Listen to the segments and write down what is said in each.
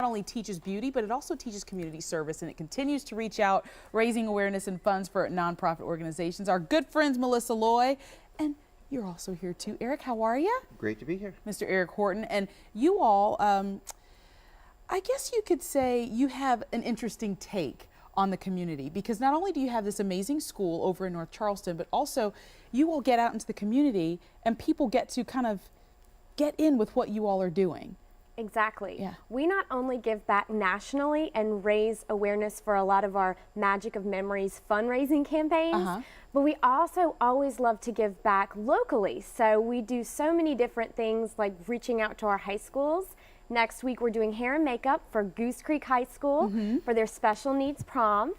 not only teaches beauty, but it also teaches community service, and it continues to reach out, raising awareness and funds for nonprofit organizations. Our good friends Melissa Loy, and you're also here too. Eric, how are you? Great to be here. Mr. Eric Horton, and you all, I guess you could say you have an interesting take on the community, because not only do you have this amazing school over in North Charleston, but also you all get out into the community and people get to kind of get in with what you all are doing. Exactly. Yeah. We not only give back nationally and raise awareness for a lot of our Magic of Memories fundraising campaigns, but we also always love to give back locally. So we do so many different things, like reaching out to our high schools. Next week we're doing hair and makeup for Goose Creek High School for their special needs prom.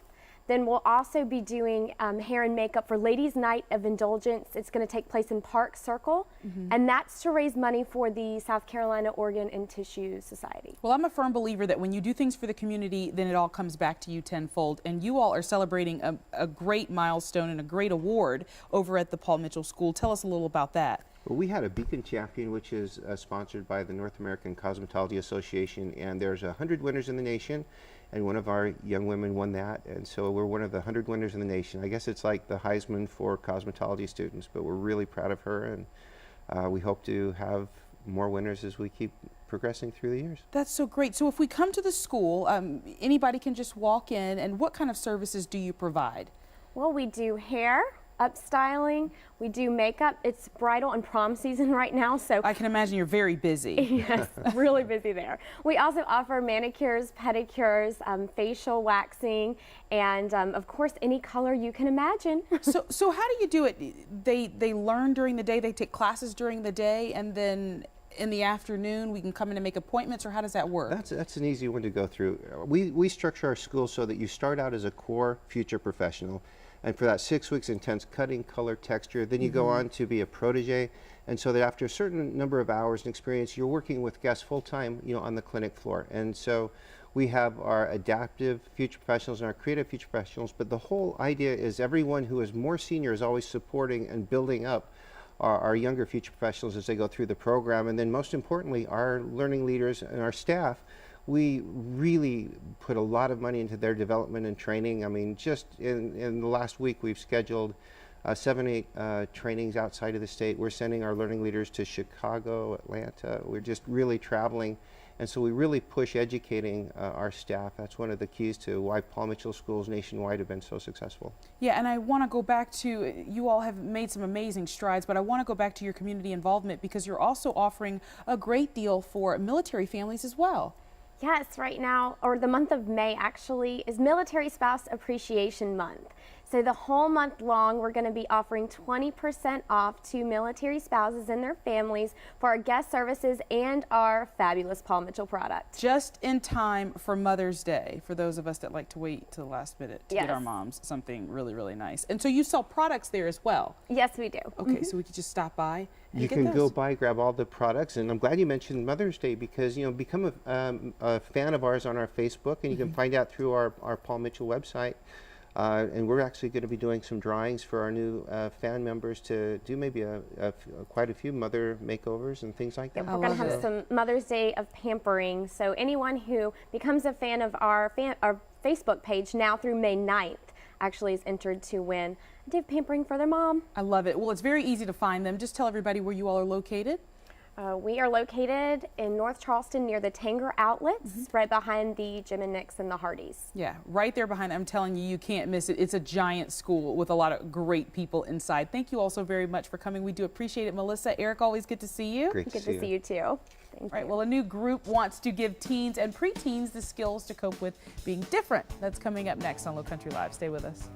Then we'll also be doing hair and makeup for Ladies' Night of Indulgence. It's going to take place in Park Circle, and that's to raise money for the South Carolina Organ and Tissue Society. Well, I'm a firm believer that when you do things for the community, then it all comes back to you tenfold. And you all are celebrating a great milestone and a great award over at the Paul Mitchell School. Tell us a little about that. Well, we had a Beacon Champion, which is sponsored by the North American Cosmetology Association, and there's 100 winners in the nation, and one of our young women won that, and so we're one of the 100 winners in the nation. I guess it's like the Heisman for cosmetology students, but we're really proud of her, and we hope to have more winners as we keep progressing through the years. That's so great. So if we come to the school, anybody can just walk in, and what kind of services do you provide? Well, we do hair, upstyling, we do makeup. It's bridal and prom season right now, so I can imagine you're very busy. yes, really busy there. We also offer manicures, pedicures, facial waxing, and of course any color you can imagine. So how do you do it? They learn during the day, they take classes during the day, and then in the afternoon we can come in and make appointments, or how does that work? That's an easy one to go through. We structure our school so that you start out as a core future professional, and for that 6 weeks intense cutting, color, texture, then you go on to be a protege, and so that after a certain number of hours and experience, you're working with guests full-time, on the clinic floor. And so we have our adaptive future professionals and our creative future professionals, but the whole idea is everyone who is more senior is always supporting and building up our younger future professionals as they go through the program. And then most importantly, our learning leaders and our staff, we really put a lot of money into their development and training. I mean, just in the last week, we've scheduled 7 or 8 trainings outside of the state. We're sending our learning leaders to Chicago, Atlanta. We're just really traveling. And so we really push educating our staff. That's one of the keys to why Paul Mitchell schools nationwide have been so successful. Yeah, and I want to go back to, you all have made some amazing strides, but I want to go back to your community involvement, because you're also offering a great deal for military families as well. Yes, right now, or the month of May actually, is Military Spouse Appreciation Month. So the whole month long, we're going to be offering 20% off to military spouses and their families for our guest services and our fabulous Paul Mitchell products. Just in time for Mother's Day, for those of us that like to wait to the last minute to get our moms something really, really nice. And so you sell products there as well? Yes, we do. Okay, so we could just stop by and you get can those. go by, grab all the products, and I'm glad you mentioned Mother's Day, because become a fan of ours on our Facebook, and you can find out through our Paul Mitchell website. And we're actually going to be doing some drawings for our new fan members to do maybe quite a few mother makeovers and things like that. We're going to have some Mother's Day of pampering. So anyone who becomes a fan of our Facebook page now through May 9th actually is entered to win a day of pampering for their mom. I love it. Well, it's very easy to find them. Just tell everybody where you all are located. We are located in North Charleston near the Tanger Outlets, right behind the Jim and Nick's and the Hardys. Yeah, right there behind. I'm telling you, you can't miss it. It's a giant school with a lot of great people inside. Thank you all so very much for coming. We do appreciate it. Melissa, Eric, always good to see you. Great Good to see you too. Thank you. Right, well, a new group wants to give teens and preteens the skills to cope with being different. That's coming up next on Low Country Live. Stay with us.